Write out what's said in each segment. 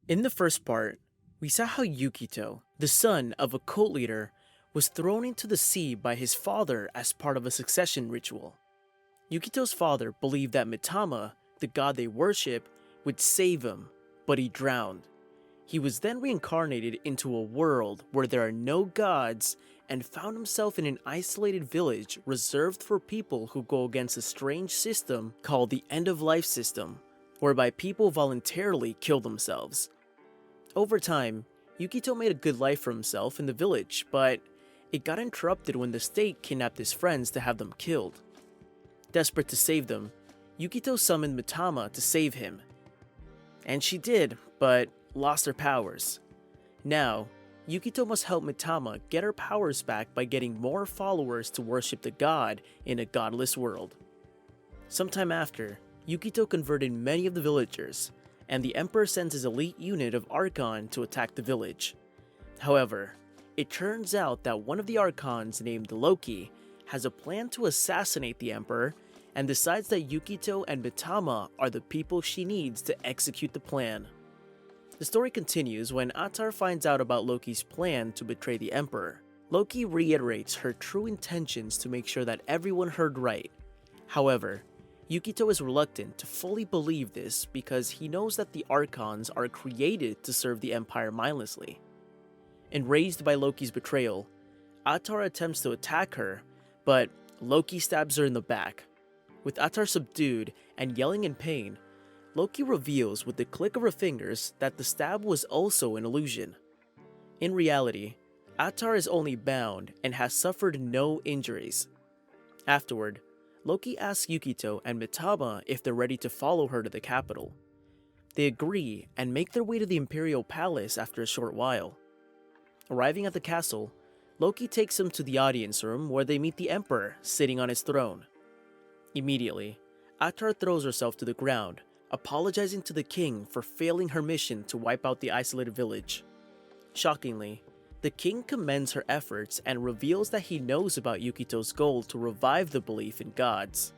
In the first part, we saw how Yukito, the son of a cult leader, was thrown into the sea by his father as part of a succession ritual. Yukito's father believed that Mitama, the god they worship, would save him, but he drowned. He was then reincarnated into a world where there are no gods and found himself in an isolated village reserved for people who go against a strange system called the end-of-life system, whereby people voluntarily kill themselves. Over time, Yukito made a good life for himself in the village, but it got interrupted when the state kidnapped his friends to have them killed. Desperate to save them, Yukito summoned Mitama to save him. And she did, but lost her powers. Now, Yukito must help Mitama get her powers back by getting more followers to worship the god in a godless world. Sometime after, Yukito converted many of the villagers, and the Emperor sends his elite unit of Archon to attack the village. However, it turns out that one of the Archons named Loki has a plan to assassinate the Emperor and decides that Yukito and Mitama are the people she needs to execute the plan. The story continues when Atar finds out about Loki's plan to betray the Emperor. Loki reiterates her true intentions to make sure that everyone heard right. However, Yukito is reluctant to fully believe this because he knows that the Archons are created to serve the Empire mindlessly. Enraged by Loki's betrayal, Atar attempts to attack her, but Loki stabs her in the back. With Atar subdued and yelling in pain, Loki reveals with the click of her fingers that the stab was also an illusion. In reality, Atar is only bound and has suffered no injuries. Afterward, Loki asks Yukito and Mitama if they're ready to follow her to the capital. They agree and make their way to the Imperial Palace after a short while. Arriving at the castle, Loki takes them to the audience room where they meet the Emperor sitting on his throne. Immediately, Atar throws herself to the ground, apologizing to the king for failing her mission to wipe out the isolated village. Shockingly, the king commends her efforts and reveals that he knows about Yukito's goal to revive the belief in gods.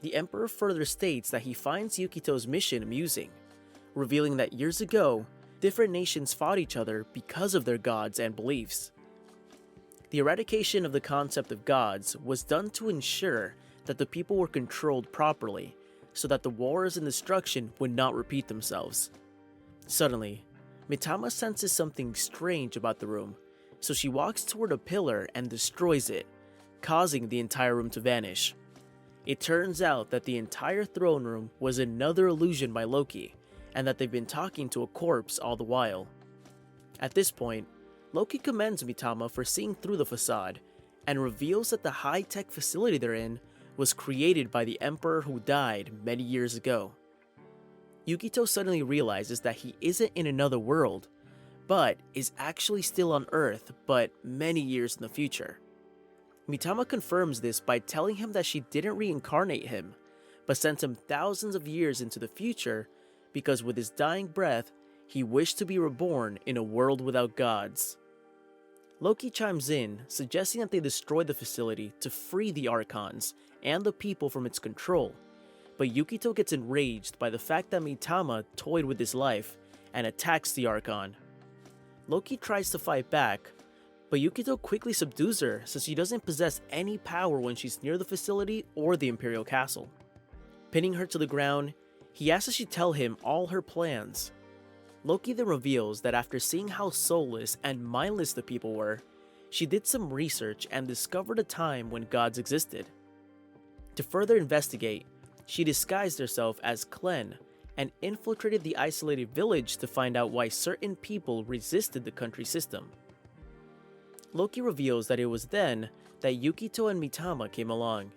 The Emperor further states that he finds Yukito's mission amusing, revealing that years ago, different nations fought each other because of their gods and beliefs. The eradication of the concept of gods was done to ensure that the people were controlled properly, so that the wars and destruction would not repeat themselves. Suddenly, Mitama senses something strange about the room, so she walks toward a pillar and destroys it, causing the entire room to vanish. It turns out that the entire throne room was another illusion by Loki, and that they've been talking to a corpse all the while. At this point, Loki commends Mitama for seeing through the facade, and reveals that the high-tech facility they're in was created by the Emperor who died many years ago. Yukito suddenly realizes that he isn't in another world, but is actually still on Earth, but many years in the future. Mitama confirms this by telling him that she didn't reincarnate him, but sent him thousands of years into the future because with his dying breath, he wished to be reborn in a world without gods. Loki chimes in, suggesting that they destroy the facility to free the Archons and the people from its control, but Yukito gets enraged by the fact that Mitama toyed with his life and attacks the Archon. Loki tries to fight back, but Yukito quickly subdues her since she doesn't possess any power when she's near the facility or the Imperial Castle. Pinning her to the ground, he asks that she tell him all her plans. Loki then reveals that after seeing how soulless and mindless the people were, she did some research and discovered a time when gods existed. To further investigate, she disguised herself as Klen and infiltrated the isolated village to find out why certain people resisted the country system. Loki reveals that it was then that Yukito and Mitama came along.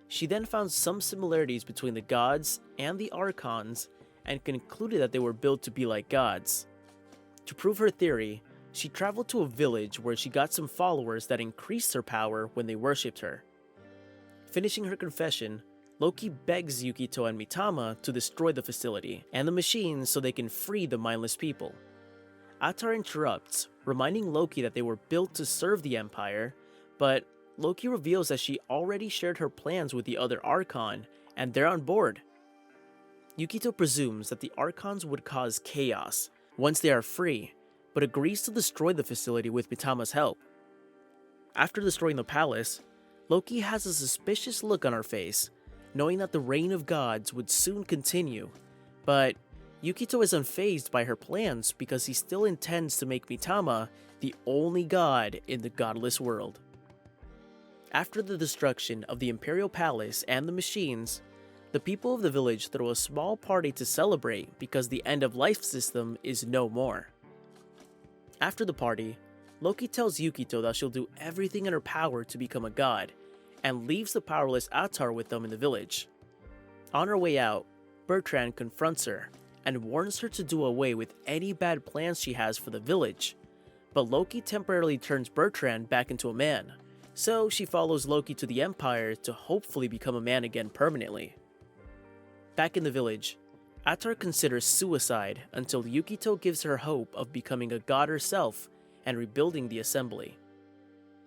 She then found some similarities between the gods and the Archons and concluded that they were built to be like gods. To prove her theory, she traveled to a village where she got some followers that increased her power when they worshipped her. Finishing her confession, Loki begs Yukito and Mitama to destroy the facility and the machines so they can free the mindless people. Atar interrupts, reminding Loki that they were built to serve the Empire, but Loki reveals that she already shared her plans with the other Archon, and they're on board. Yukito presumes that the Archons would cause chaos, once they are free, but agrees to destroy the facility with Mitama's help. After destroying the palace, Loki has a suspicious look on her face, knowing that the reign of gods would soon continue, but Yukito is unfazed by her plans because he still intends to make Mitama the only god in the godless world. After the destruction of the Imperial Palace and the machines, the people of the village throw a small party to celebrate because the end-of-life system is no more. After the party, Loki tells Yukito that she'll do everything in her power to become a god, and leaves the powerless Atar with them in the village. On her way out, Bertrand confronts her and warns her to do away with any bad plans she has for the village, but Loki temporarily turns Bertrand back into a man, so she follows Loki to the Empire to hopefully become a man again permanently. Back in the village, Atar considers suicide until Yukito gives her hope of becoming a god herself and rebuilding the assembly.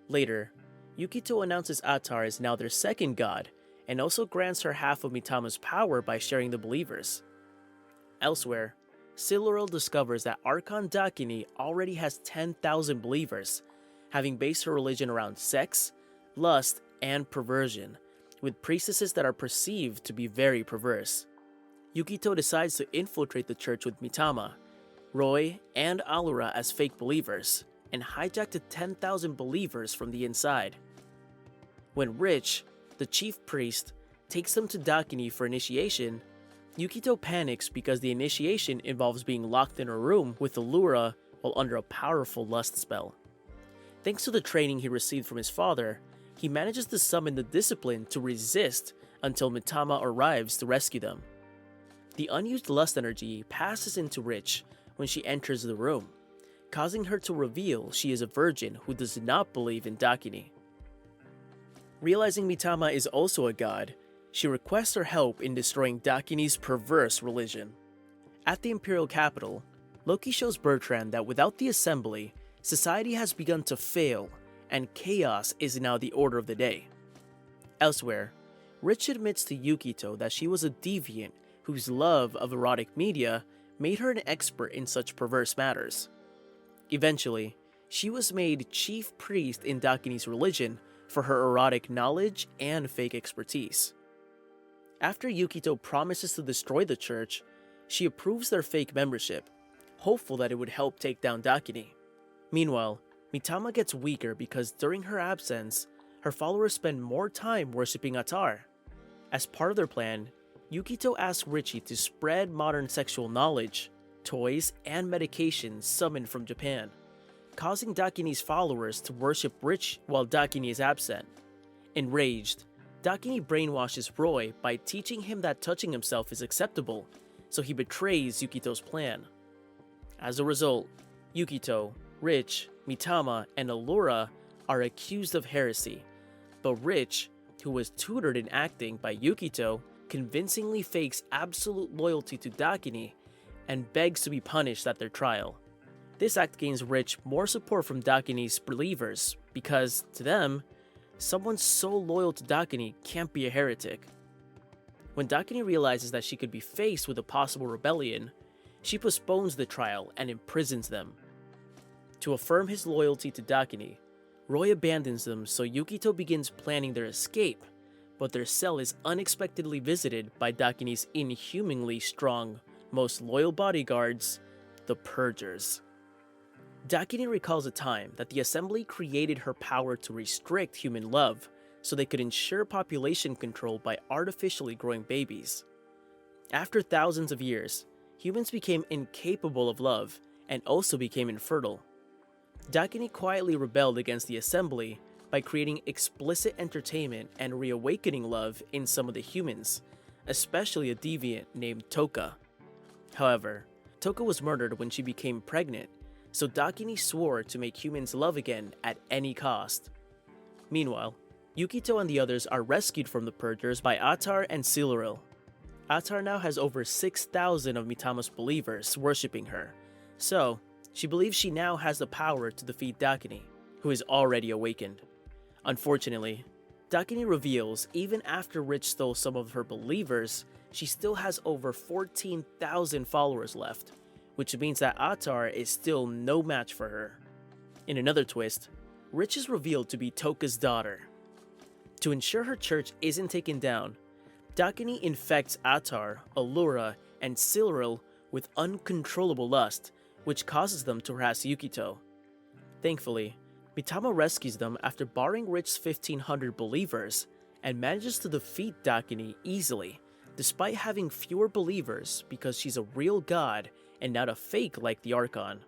Later, Yukito announces Atar is now their second god and also grants her half of Mitama's power by sharing the believers. Elsewhere, Siluriel discovers that Archon Dakini already has 10,000 believers, having based her religion around sex, lust, and perversion, with priestesses that are perceived to be very perverse. Yukito decides to infiltrate the church with Mitama, Roy, and Allura as fake believers, and hijack the 10,000 believers from the inside. When Rich, the chief priest, takes them to Dakini for initiation, Yukito panics because the initiation involves being locked in a room with Allura while under a powerful lust spell. Thanks to the training he received from his father, he manages to summon the discipline to resist until Mitama arrives to rescue them. The unused lust energy passes into Rich when she enters the room, causing her to reveal she is a virgin who does not believe in Dakini. Realizing Mitama is also a god, she requests her help in destroying Dakini's perverse religion. At the Imperial capital, Loki shows Bertrand that without the assembly, society has begun to fail, and chaos is now the order of the day. Elsewhere, Rich admits to Yukito that she was a deviant whose love of erotic media made her an expert in such perverse matters. Eventually, she was made chief priest in Dakini's religion for her erotic knowledge and fake expertise. After Yukito promises to destroy the church, she approves their fake membership, hopeful that it would help take down Dakini. Meanwhile, Mitama gets weaker because during her absence, her followers spend more time worshipping Atar. As part of their plan, Yukito asks Richie to spread modern sexual knowledge, toys, and medications summoned from Japan, causing Dakini's followers to worship Rich while Dakini is absent. Enraged, Dakini brainwashes Roy by teaching him that touching himself is acceptable, so he betrays Yukito's plan. As a result, Yukito, Rich, Mitama, and Allura are accused of heresy, but Rich, who was tutored in acting by Yukito, convincingly fakes absolute loyalty to Dakini and begs to be punished at their trial. This act gains Rich more support from Dakini's believers because, to them, someone so loyal to Dakini can't be a heretic. When Dakini realizes that she could be faced with a possible rebellion, she postpones the trial and imprisons them. To affirm his loyalty to Dakini, Roy abandons them so Yukito begins planning their escape, but their cell is unexpectedly visited by Dakini's inhumanly strong, most loyal bodyguards, the Purgers. Dakini recalls a time that the Assembly created her power to restrict human love so they could ensure population control by artificially growing babies. After thousands of years, humans became incapable of love and also became infertile. Dakini quietly rebelled against the Assembly by creating explicit entertainment and reawakening love in some of the humans, especially a deviant named Toka. However, Toka was murdered when she became pregnant, so Dakini swore to make humans love again at any cost. Meanwhile, Yukito and the others are rescued from the Purgers by Atar and Siluriel. Atar now has over 6,000 of Mitama's believers worshipping her, so she believes she now has the power to defeat Dakini, who is already awakened. Unfortunately, Dakini reveals even after Rich stole some of her believers, she still has over 14,000 followers left, which means that Atar is still no match for her. In another twist, Rich is revealed to be Toka's daughter. To ensure her church isn't taken down, Dakini infects Atar, Allura, and Silril with uncontrollable lust, which causes them to harass Yukito. Thankfully, Mitama rescues them after barring Rich's 1500 believers and manages to defeat Dakini easily, despite having fewer believers because she's a real god and not a fake like the Archon.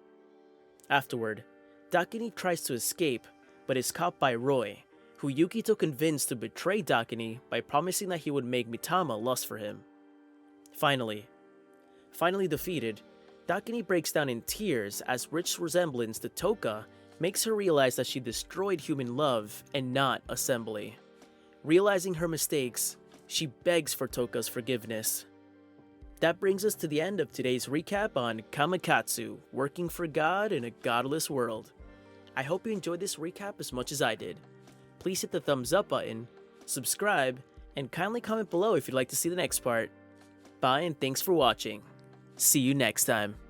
Afterward, Dakini tries to escape but is caught by Roy, who Yukito convinced to betray Dakini by promising that he would make Mitama lust for him. Finally defeated, Dakini breaks down in tears as Rich's resemblance to Toka makes her realize that she destroyed human love and not assembly. Realizing her mistakes, she begs for Toka's forgiveness. That brings us to the end of today's recap on Kamikatsu, working for God in a godless world. I hope you enjoyed this recap as much as I did. Please hit the thumbs up button, subscribe, and kindly comment below if you'd like to see the next part. Bye and thanks for watching. See you next time.